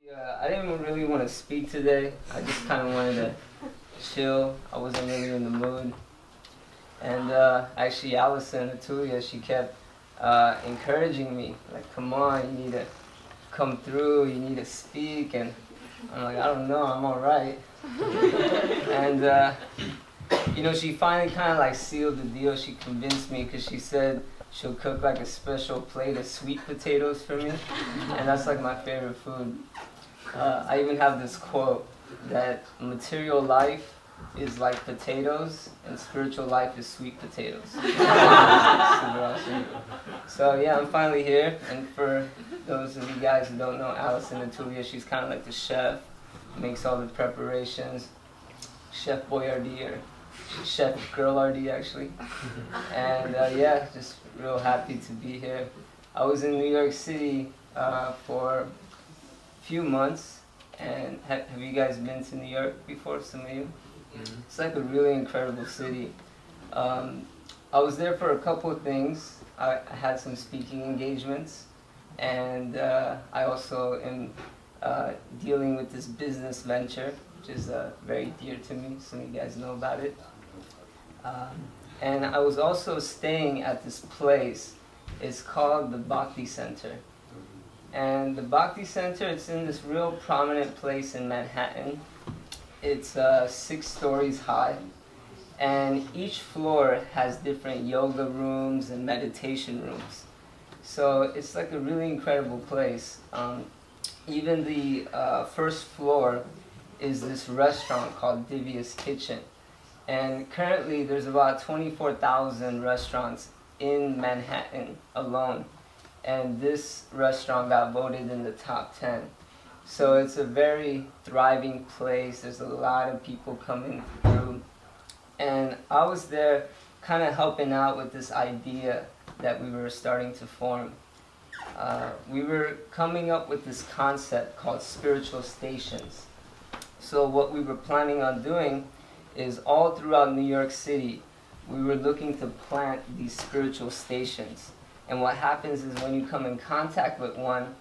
Yeah, I didn't really want to speak today. I just kind of wanted to chill. I wasn't really in the mood. And actually, Allison Atulia, she kept encouraging me, like, come on, you need to come through, you need to speak. And I'm like, I don't know, I'm all right. And, she finally kind of like sealed the deal. She convinced me because she said she'll cook like a special plate of sweet potatoes for me. And that's like my favorite food. I even have this quote that material life is like potatoes and spiritual life is sweet potatoes. Super awesome. So yeah, I'm finally here, and for those of you guys who don't know Allison Atulia, she's kind of like the chef, makes all the preparations, Chef Boyardee or Chef Girlardee actually. And yeah, just real happy to be here. I was in New York City for few months, and have you guys been to New York before? Some of you? Mm-hmm. It's like a really incredible city. I was there for a couple of things. I had some speaking engagements, and I also am dealing with this business venture, which is very dear to me. Some of you guys know about it. And I was also staying at this place. It's called the Bhakti Center. And the Bhakti Center, it's in this real prominent place in Manhattan. It's 6 stories high, and each floor has different yoga rooms and meditation rooms. So it's like a really incredible place. Even the first floor is this restaurant called Divya's Kitchen. And currently there's about 24,000 restaurants in Manhattan alone. And this restaurant got voted in the top 10. So it's a very thriving place. There's a lot of people coming through. And I was there kind of helping out with this idea that we were starting to form. We were coming up with this concept called spiritual stations. So what we were planning on doing is all throughout New York City, we were looking to plant these spiritual stations. And what happens is when you come in contact with one,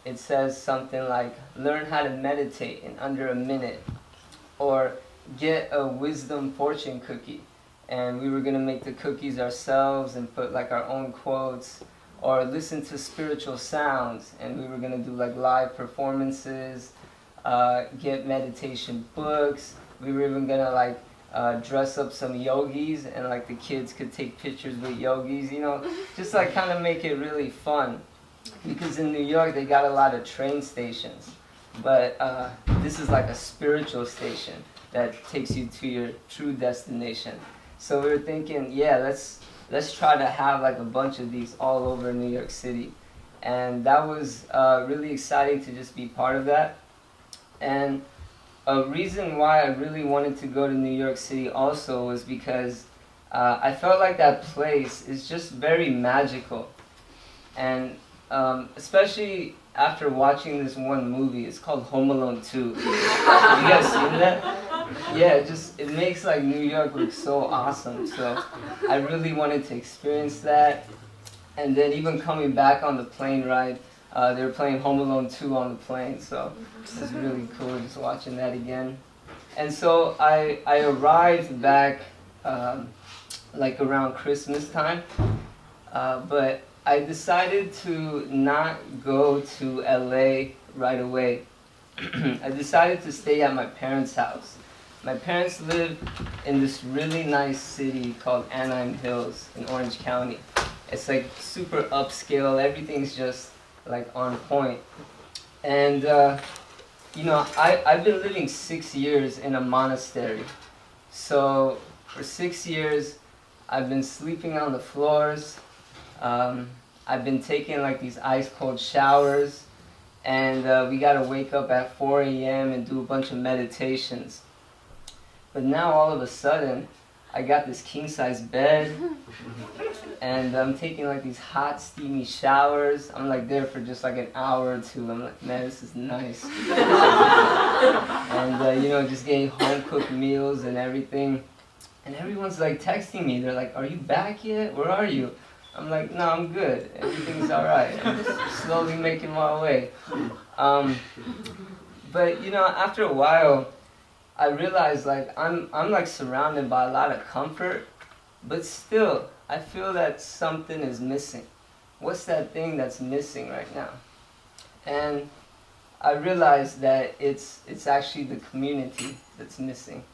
it says something like, learn how to meditate in under a minute, or get a wisdom fortune cookie. And we were going to make the cookies ourselves and put like our own quotes, or listen to spiritual sounds, and we were going to do like live performances, get meditation books. We were even going to like dress up some yogis, and like the kids could take pictures with yogis, just like kind of make it really fun. Because in New York they got a lot of train stations, but this is like a spiritual station that takes you to your true destination. So we were thinking, yeah, let's try to have like a bunch of these all over New York City. And that was really exciting to just be part of that. And a reason why I really wanted to go to New York City also was because I felt like that place is just very magical. And especially after watching this one movie, it's called Home Alone 2. Have you guys seen that? Yeah, it makes like New York look so awesome. So I really wanted to experience that. And then even coming back on the plane ride, they were playing Home Alone 2 on the plane, so it was really cool just watching that again. And so I arrived back like around Christmas time, but I decided to not go to LA right away. I decided to stay at my parents' house. My parents live in this really nice city called Anaheim Hills in Orange County. It's like super upscale, everything's just like on point. And I've been living 6 years in a monastery. So for 6 years I've been sleeping on the floors. I've been taking like these ice cold showers, and we gotta wake up at 4 a.m. and do a bunch of meditations. But now all of a sudden I got this king size bed, and I'm taking like these hot steamy showers. I'm like there for just like an hour or two. I'm like, man, this is nice. And just getting home cooked meals and everything. And everyone's like texting me. They're like, are you back yet? Where are you? I'm like, no, I'm good. Everything's all right. I'm just slowly making my way. But you know, after a while, I realized like I'm like surrounded by a lot of comfort, but still, I feel that something is missing. What's that thing that's missing right now? And I realized that it's actually the community that's missing.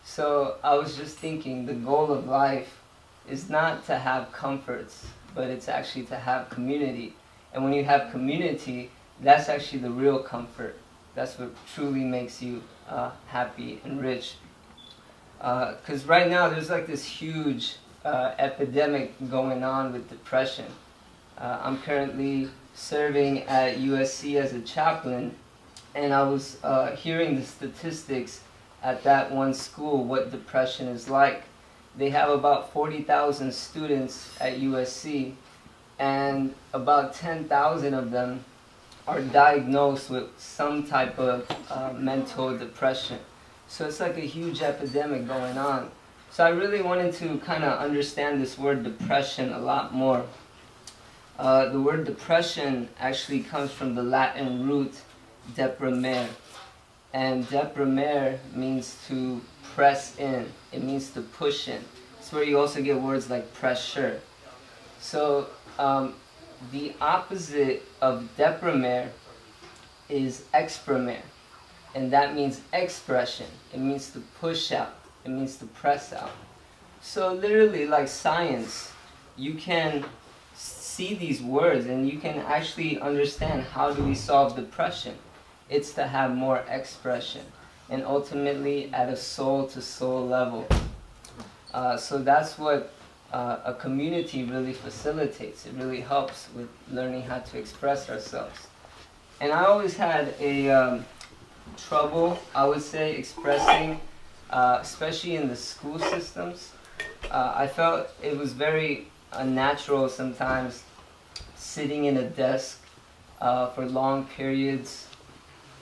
So I was just thinking the goal of life is not to have comforts, but it's actually to have community. And when you have community, that's actually the real comfort. That's what truly makes you happy and rich. Because right now there's like this huge epidemic going on with depression. I'm currently serving at USC as a chaplain, and I was hearing the statistics at that one school, what depression is like. They have about 40,000 students at USC, and about 10,000 of them are diagnosed with some type of mental depression. So it's like a huge epidemic going on. So I really wanted to kind of understand this word depression a lot more. The word depression actually comes from the Latin root deprimere. And deprimere means to press in. It means to push in. It's where you also get words like pressure. So the opposite of deprimere is exprimere. And that means expression. It means to push out. It means to press out. So literally, like science, you can see these words and you can actually understand how do we solve depression. It's to have more expression, and ultimately at a soul-to-soul level. So that's what a community really facilitates. It really helps with learning how to express ourselves. And I always had a trouble, I would say, expressing, especially in the school systems. I felt it was very unnatural sometimes sitting in a desk for long periods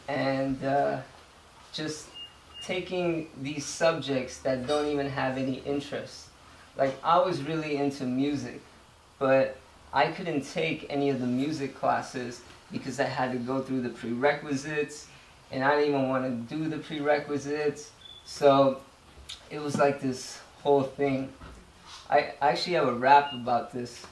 and just taking these subjects that don't even have any interest. Like, I was really into music, but I couldn't take any of the music classes because I had to go through the prerequisites, and I didn't even want to do the prerequisites. So it was like this whole thing. I actually have a rap about this.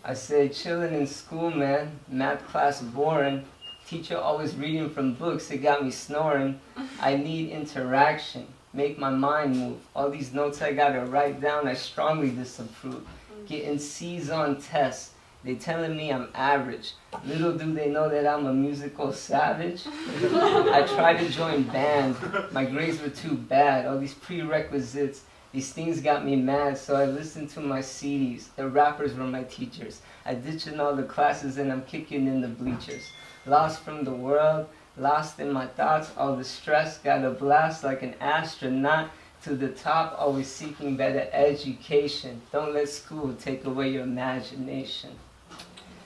I say, chilling in school, man, math class boring. Teacher always reading from books, it got me snoring. I need interaction, make my mind move. All these notes I gotta write down, I strongly disapprove. Getting C's on tests, they telling me I'm average. Little do they know that I'm a musical savage. I tried to join band, my grades were too bad. All these prerequisites, these things got me mad, so I listened to my CDs. The rappers were my teachers. I ditching all the classes and I'm kicking in the bleachers. Lost from the world, lost in my thoughts, all the stress, got a blast like an astronaut to the top, always seeking better education. Don't let school take away your imagination.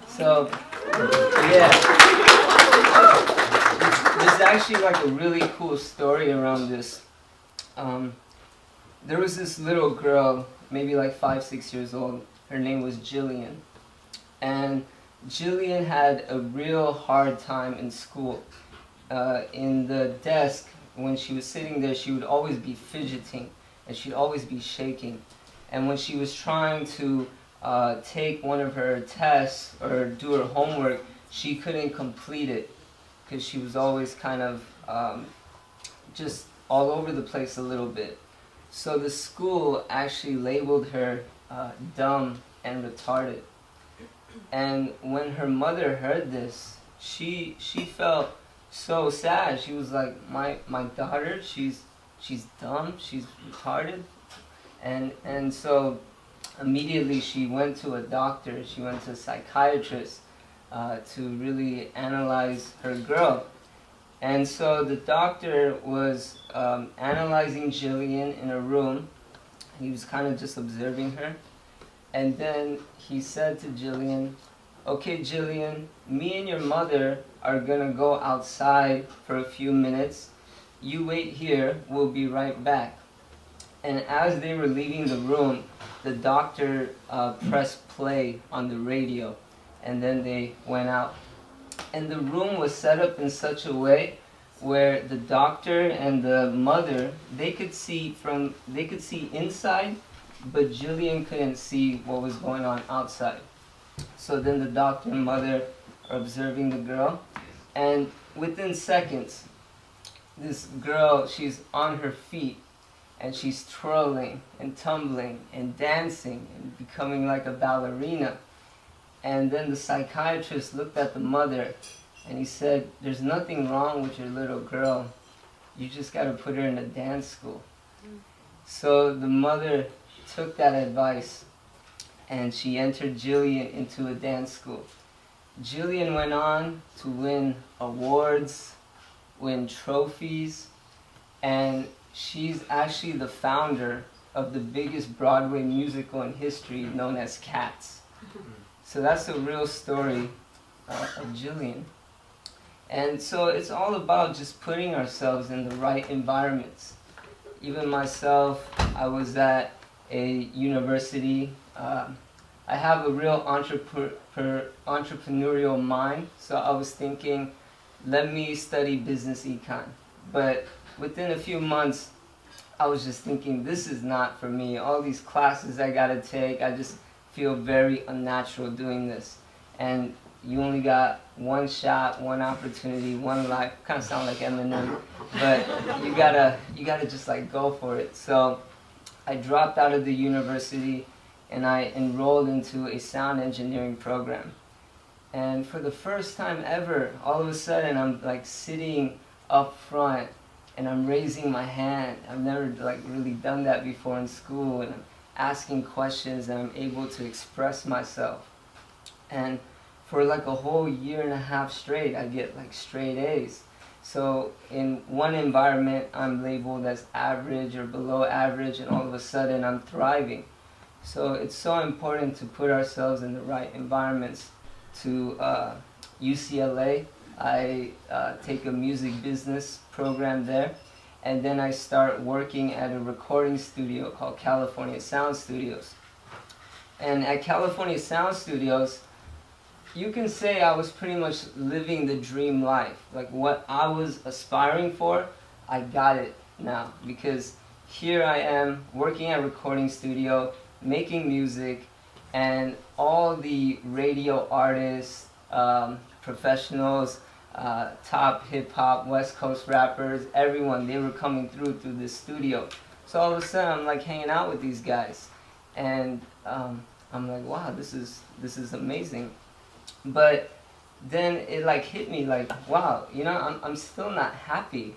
So, yeah. There's actually like a really cool story around this. There was this little girl, maybe like 5-6 years old. Her name was Jillian. And Jillian had a real hard time in school. In the desk, when she was sitting there, she would always be fidgeting and she'd always be shaking. And when she was trying to take one of her tests or do her homework, she couldn't complete it because she was always kind of just all over the place a little bit. So the school actually labeled her dumb and retarded. And when her mother heard this, she felt so sad. She was like, my daughter, she's dumb, she's retarded. And so immediately she went to a doctor, she went to a psychiatrist to really analyze her girl. And so the doctor was analyzing Jillian in a room. He was kind of just observing her. And then he said to Jillian, okay, Jillian, me and your mother are gonna go outside for a few minutes. You wait here, we'll be right back. And as they were leaving the room, the doctor pressed play on the radio, and then they went out. And the room was set up in such a way where the doctor and the mother, they could see inside, but Jillian couldn't see what was going on outside. So then the doctor and mother are observing the girl, and within seconds, this girl, she's on her feet, and she's twirling and tumbling and dancing and becoming like a ballerina. And then the psychiatrist looked at the mother and he said, "There's nothing wrong with your little girl. You just got to put her in a dance school." So the mother took that advice and she entered Jillian into a dance school. Jillian went on to win awards, win trophies, and she's actually the founder of the biggest Broadway musical in history known as Cats. So that's the real story of Jillian. And so it's all about just putting ourselves in the right environments. Even myself, I was at a university. I have a real entrepreneurial mind, so I was thinking, let me study business econ. But within a few months, I was just thinking, this is not for me. All these classes I gotta take, I just feel very unnatural doing this. And you only got one shot, one opportunity, one life. Kind of sound like Eminem, but you gotta just like go for it. So I dropped out of the university and I enrolled into a sound engineering program. And for the first time ever, all of a sudden I'm like sitting up front and I'm raising my hand. I've never like really done that before in school, and I'm asking questions and I'm able to express myself. And for like a whole year and a half straight, I get like straight A's. So in one environment, I'm labeled as average or below average, and all of a sudden I'm thriving. So it's so important to put ourselves in the right environments. To UCLA, I take a music business program there, and then I start working at a recording studio called California Sound Studios. And at California Sound Studios, you can say I was pretty much living the dream life. Like what I was aspiring for, I got it now, because here I am working at a recording studio, making music, and all the radio artists, professionals, top hip-hop, West Coast rappers, everyone, they were coming through this studio. So all of a sudden I'm like hanging out with these guys, and I'm like, wow, this is amazing. But then it like hit me like, wow, you know, I'm still not happy.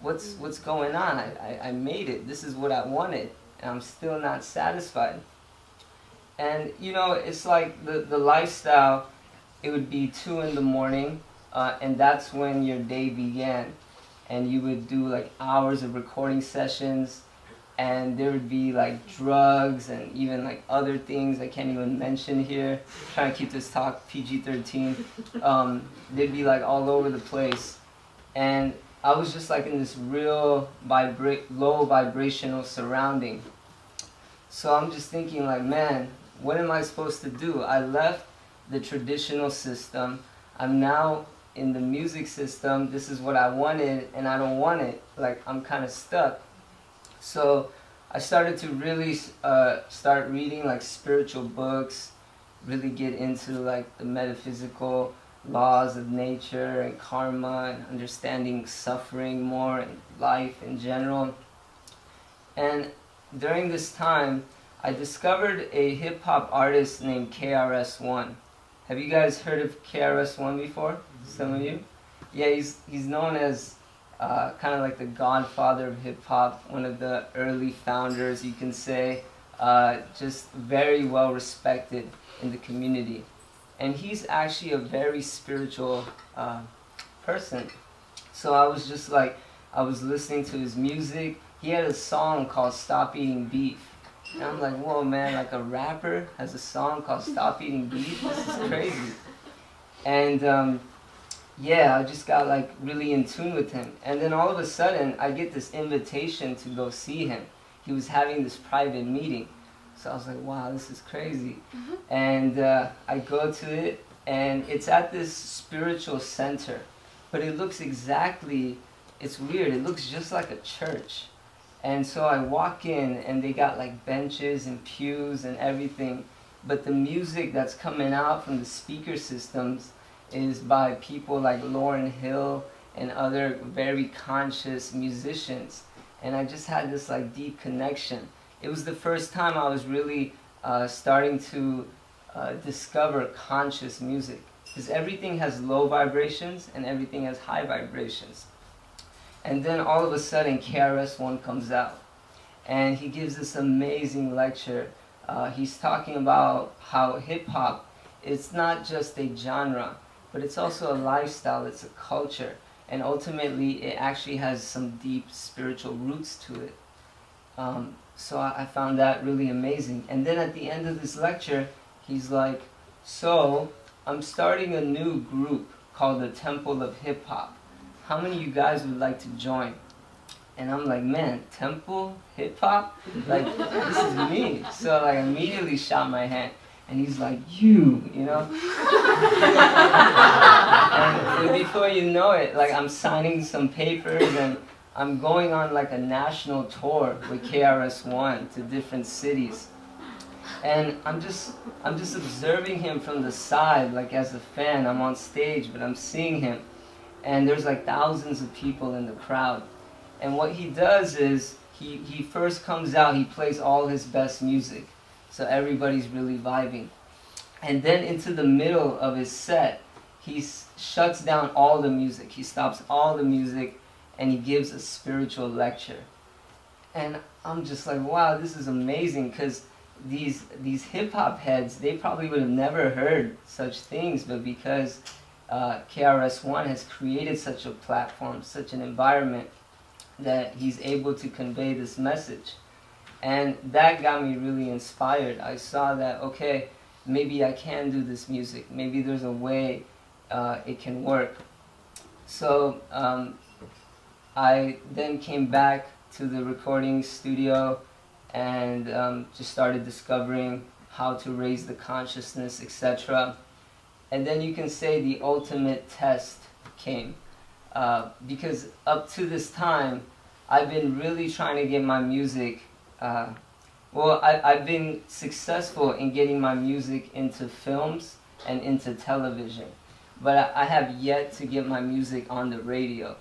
What's going on? I made it. This is what I wanted, and I'm still not satisfied. And you know, it's like the lifestyle, it would be 2 in the morning, and that's when your day began. And you would do like hours of recording sessions, and there would be like drugs and even like other things I can't even mention here. I'm trying to keep this talk PG-13. They'd be like all over the place. And I was just like in this real low vibrational surrounding. So I'm just thinking like, man, what am I supposed to do? I left the traditional system. I'm now in the music system. This is what I wanted, and I don't want it. Like, I'm kind of stuck. So I started to really start reading like spiritual books, really get into like the metaphysical laws of nature and karma and understanding suffering more and life in general. And during this time, I discovered a hip-hop artist named KRS-One. Have you guys heard of KRS-One before? Some of you? Yeah, he's known as kind of like the godfather of hip-hop, one of the early founders, you can say, just very well respected in the community. And he's actually a very spiritual person. So I was just like, I was listening to his music. He had a song called Stop Eating Beef. And I'm like, whoa, man, like a rapper has a song called Stop Eating Beef? This is crazy. And yeah, I just got like really in tune with him. And then all of a sudden, I get this invitation to go see him. he was having this private meeting. So I was like, wow, this is crazy. And I go to it, and it's at this spiritual center, but it looks exactly, it's weird, it looks just like a church. And so I walk in, and they got like benches and pews and everything, but the music that's coming out from the speaker systems is by people like Lauryn Hill and other very conscious musicians. And I just had this like deep connection. It was the first time I was really starting to discover conscious music, because everything has low vibrations and everything has high vibrations. And then all of a sudden KRS-One comes out, and he gives this amazing lecture. He's talking about how hip-hop is not just a genre, but it's also a lifestyle, it's a culture, and ultimately it actually has some deep spiritual roots to it. So I found that really amazing. And then at the end of this lecture, he's like, so I'm starting a new group called the Temple of Hip Hop. How many of you guys would like to join? And I'm like, man, Temple Hip Hop? Like, this is me. So I immediately shot my hand. And he's like, you know? And before you know it, like, I'm signing some papers, and I'm going on like a national tour with KRS-One to different cities. And I'm just observing him from the side, like as a fan. I'm on stage, but I'm seeing him. And there's like thousands of people in the crowd. And what he does is, he first comes out, he plays all his best music. So everybody's really vibing. And then into the middle of his set, he shuts down all the music. He stops all the music, and he gives a spiritual lecture. And I'm just like, wow, this is amazing, because these hip-hop heads, they probably would have never heard such things, but because KRS-One has created such a platform, such an environment, that he's able to convey this message. And that got me really inspired. I saw that, okay, maybe I can do this music. Maybe there's a way it can work. So I then came back to the recording studio and just started discovering how to raise the consciousness, etc. And then you can say the ultimate test came. Because up to this time, I've been really trying to get my music, I've been successful in getting my music into films and into television, but I have yet to get my music on the radio.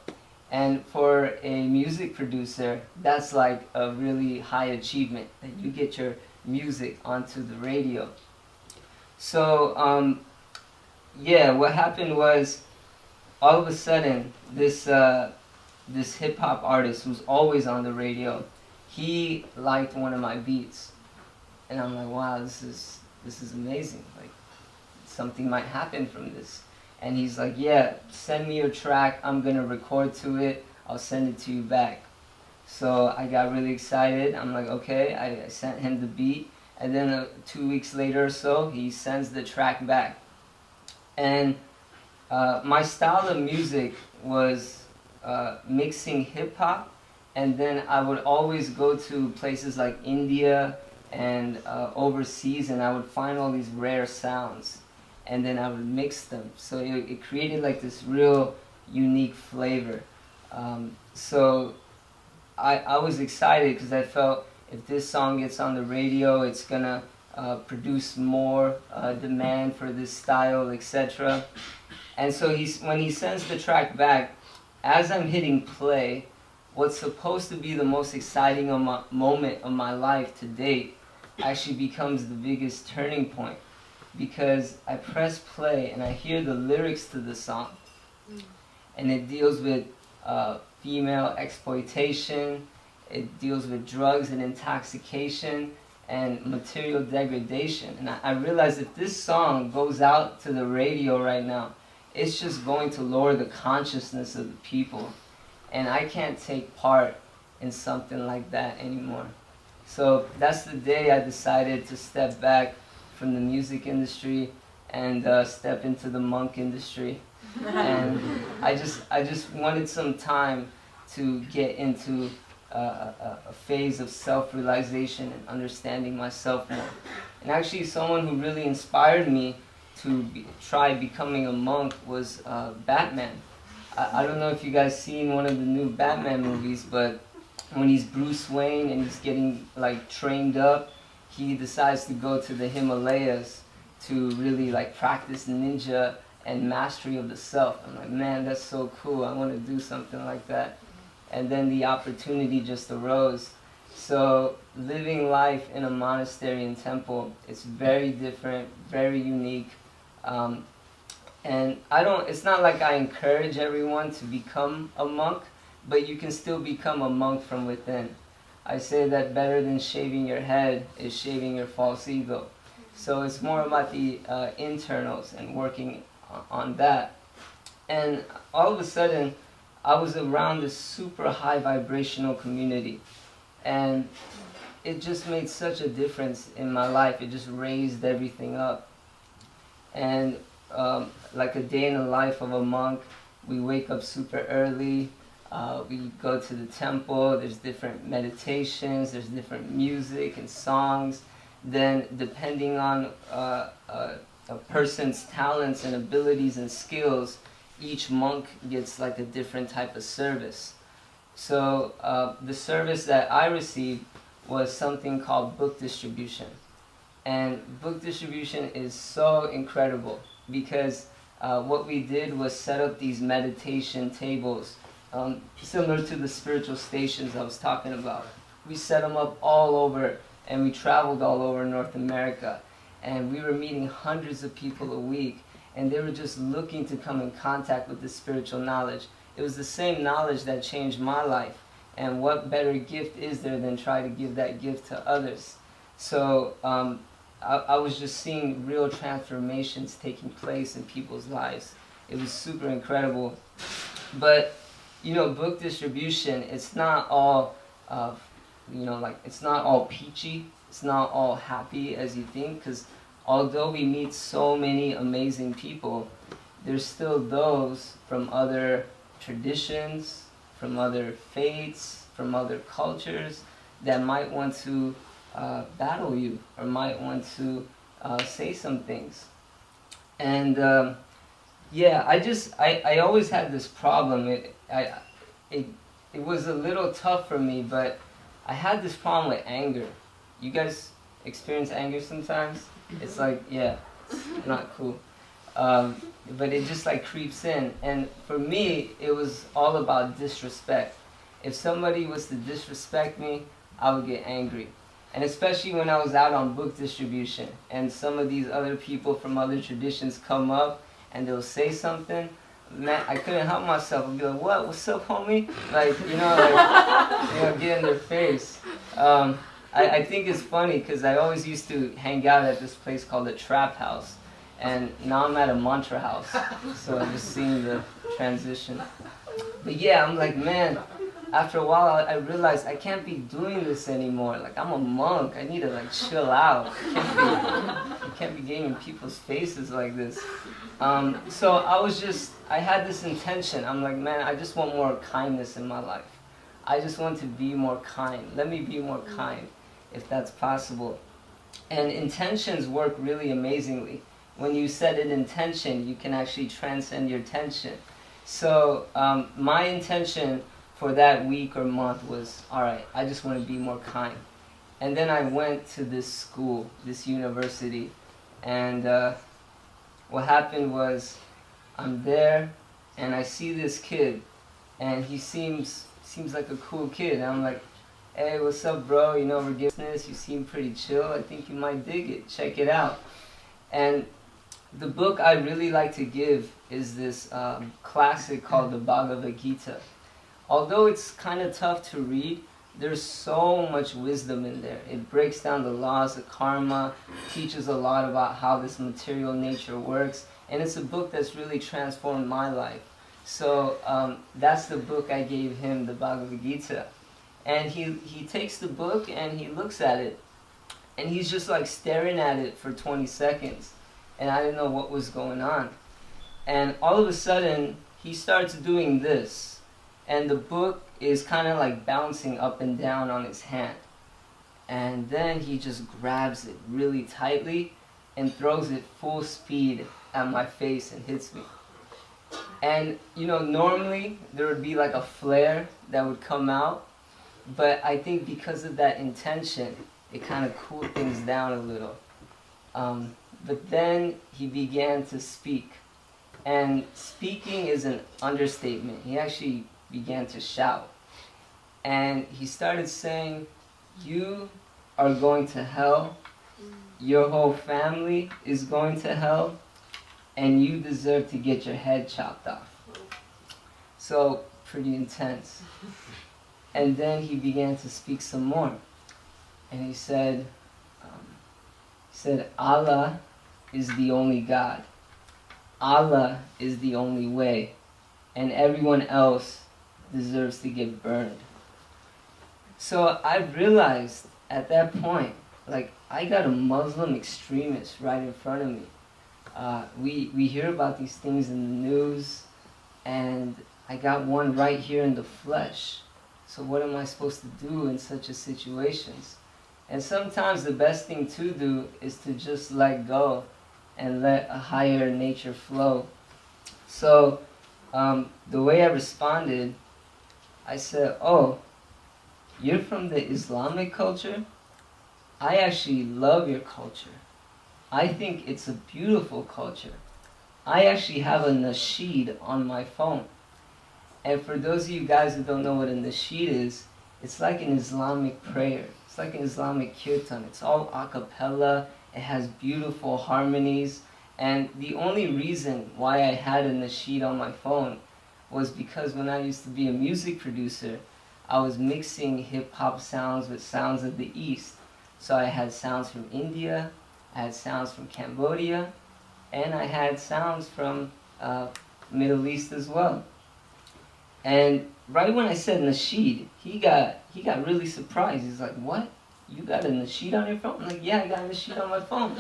And for a music producer, that's like a really high achievement, that you get your music onto the radio. So, yeah, what happened was, all of a sudden, this hip-hop artist who's always on the radio, he liked one of my beats. And I'm like, wow, this is amazing. Like, something might happen from this. And he's like, yeah, send me your track, I'm gonna record to it, I'll send it to you back. So I got really excited. I'm like, okay, I sent him the beat, and then 2 weeks later or so, he sends the track back. And my style of music was mixing hip-hop, and then I would always go to places like India and overseas, and I would find all these rare sounds, and then I would mix them. So it created like this real unique flavor. So I was excited, because I felt if this song gets on the radio, it's gonna produce more demand for this style, etc. And so when he sends the track back, as I'm hitting play, what's supposed to be the most exciting moment of my life to date actually becomes the biggest turning point, because I press play and I hear the lyrics to the song, and it deals with female exploitation, it deals with drugs and intoxication and material degradation. And I realized if this song goes out to the radio right now, it's just going to lower the consciousness of the people. And I can't take part in something like that anymore. So that's the day I decided to step back from the music industry and step into the monk industry. And I just wanted some time to get into a phase of self-realization and understanding myself more. And actually someone who really inspired me to try becoming a monk was Batman. I don't know if you guys seen one of the new Batman movies, but when he's Bruce Wayne and he's getting like trained up, he decides to go to the Himalayas to really like practice ninja and mastery of the self. I'm like, man, that's so cool. I want to do something like that. And then the opportunity just arose. So living life in a monastery and temple, it's very different, very unique. And it's not like I encourage everyone to become a monk, but you can still become a monk from within. I say that better than shaving your head is shaving your false ego. So it's more about the internals and working on that. And all of a sudden, I was around this super high vibrational community. And it just made such a difference in my life. It just raised everything up. And like a day in the life of a monk, we wake up super early. We go to the temple, there's different meditations, there's different music and songs. Then depending on a person's talents and abilities and skills, each monk gets like a different type of service. So the service that I received was something called book distribution. And book distribution is so incredible because what we did was set up these meditation tables similar to the spiritual stations I was talking about. We set them up all over, and we traveled all over North America. And we were meeting hundreds of people a week, and they were just looking to come in contact with the spiritual knowledge. It was the same knowledge that changed my life. And what better gift is there than try to give that gift to others? So I was just seeing real transformations taking place in people's lives. It was super incredible. But you know, book distribution, it's not all, it's not all peachy. It's not all happy as you think, because although we meet so many amazing people, there's still those from other traditions, from other faiths, from other cultures that might want to battle you or might want to say some things. And I always had this problem. It was a little tough for me, but I had this problem with anger. You guys experience anger sometimes? It's like, yeah, it's not cool. But it just like creeps in. And for me, it was all about disrespect. If somebody was to disrespect me, I would get angry. And especially when I was out on book distribution and some of these other people from other traditions come up and they'll say something, man, I couldn't help myself. I'd be like, what? What's up, homie? Like, get in their face. I think it's funny because I always used to hang out at this place called the Trap House. And now I'm at a mantra house. So I'm just seeing the transition. But yeah, I'm like, man, after a while I realized I can't be doing this anymore. Like, I'm a monk. I need to like chill out. I can't be getting in people's faces like this. So I had this intention. I'm like, man, I just want more kindness in my life. I just want to be more kind. Let me be more kind, if that's possible. And intentions work really amazingly. When you set an intention, you can actually transcend your tension. So my intention for that week or month was, all right, I just want to be more kind. And then I went to this school, this university, and what happened was I'm there, and I see this kid, and he seems like a cool kid. And I'm like, hey, what's up, bro? You know, we're getting this. You seem pretty chill. I think you might dig it. Check it out. And the book I really like to give is this classic called the Bhagavad Gita. Although it's kind of tough to read, there's so much wisdom in there. It breaks down the laws of karma, teaches a lot about how this material nature works, and it's a book that's really transformed my life. So that's the book I gave him, the Bhagavad Gita. And he takes the book and he looks at it, and he's just like staring at it for 20 seconds. And I didn't know what was going on. And all of a sudden, he starts doing this. And the book is kind of like bouncing up and down on his hand. And then he just grabs it really tightly and throws it full speed at my face and hits me. And you know, normally there would be like a flare that would come out, but I think because of that intention, it kind of cooled things down a little. But then he began to speak. And speaking is an understatement. He actually began to shout. And he started saying, "You are going to hell. Your whole family is going to hell. And you deserve to get your head chopped off." So, pretty intense. And then he began to speak some more. And he said, "Allah is the only God. Allah is the only way. And everyone else deserves to get burned." So I realized at that point, like, I got a Muslim extremist right in front of me. We hear about these things in the news, and I got one right here in the flesh. So what am I supposed to do in such a situations? And sometimes the best thing to do is to just let go and let a higher nature flow. So the way I responded, I said, "Oh, you're from the Islamic culture? I actually love your culture. I think it's a beautiful culture. I actually have a nasheed on my phone." And for those of you guys who don't know what a nasheed is, it's like an Islamic prayer. It's like an Islamic kirtan. It's all a cappella. It has beautiful harmonies. And the only reason why I had a nasheed on my phone was because when I used to be a music producer, I was mixing hip-hop sounds with sounds of the East. So I had sounds from India, I had sounds from Cambodia, and I had sounds from Middle East as well. And right when I said nasheed, he got really surprised. He's like, "What? You got a nasheed on your phone?" I'm like, "Yeah, I got a nasheed on my phone."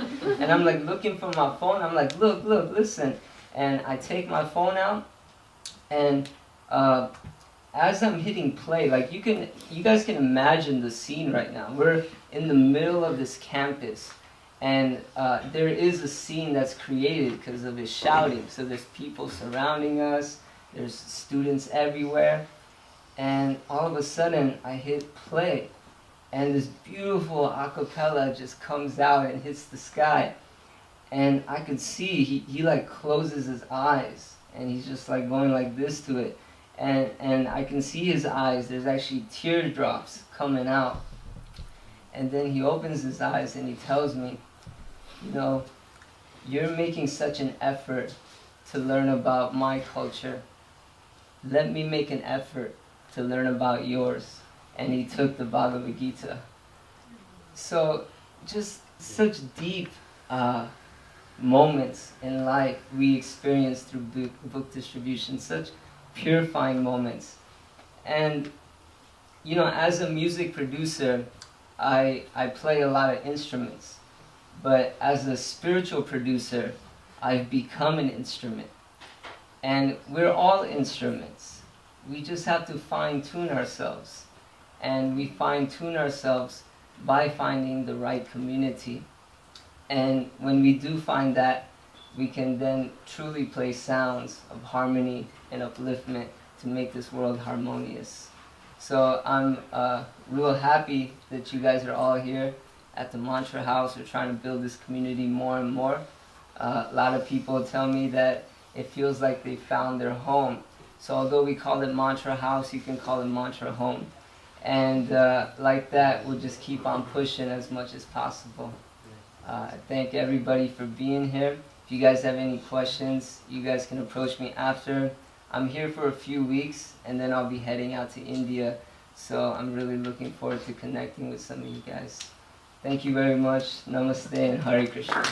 And I'm like looking for my phone. I'm like, look, listen. And I take my phone out, and as I'm hitting play, like you guys can imagine the scene right now. We're in the middle of this campus, and there is a scene that's created because of his shouting. So there's people surrounding us. There's students everywhere. And all of a sudden, I hit play. And this beautiful a cappella just comes out and hits the sky. And I could see, he like closes his eyes. And he's just like going like this to it. And I can see his eyes. There's actually teardrops coming out. And then he opens his eyes and he tells me, "You know, you're making such an effort to learn about my culture. Let me make an effort to learn about yours." And he took the Bhagavad Gita. So just such deep moments in life we experience through book distribution, such purifying moments. And you know, as a music producer, I play a lot of instruments. But as a spiritual producer, I've become an instrument. And we're all instruments. We just have to fine-tune ourselves. And we fine-tune ourselves by finding the right community. And when we do find that, we can then truly play sounds of harmony and upliftment to make this world harmonious. So I'm real happy that you guys are all here at the Mantra House. We're trying to build this community more and more. A lot of people tell me that it feels like they found their home. So although we call it Mantra House, you can call it Mantra Home. And like that, we'll just keep on pushing as much as possible. I thank everybody for being here. If you guys have any questions, you guys can approach me after. I'm here for a few weeks, and then I'll be heading out to India. So I'm really looking forward to connecting with some of you guys. Thank you very much. Namaste and Hare Krishna.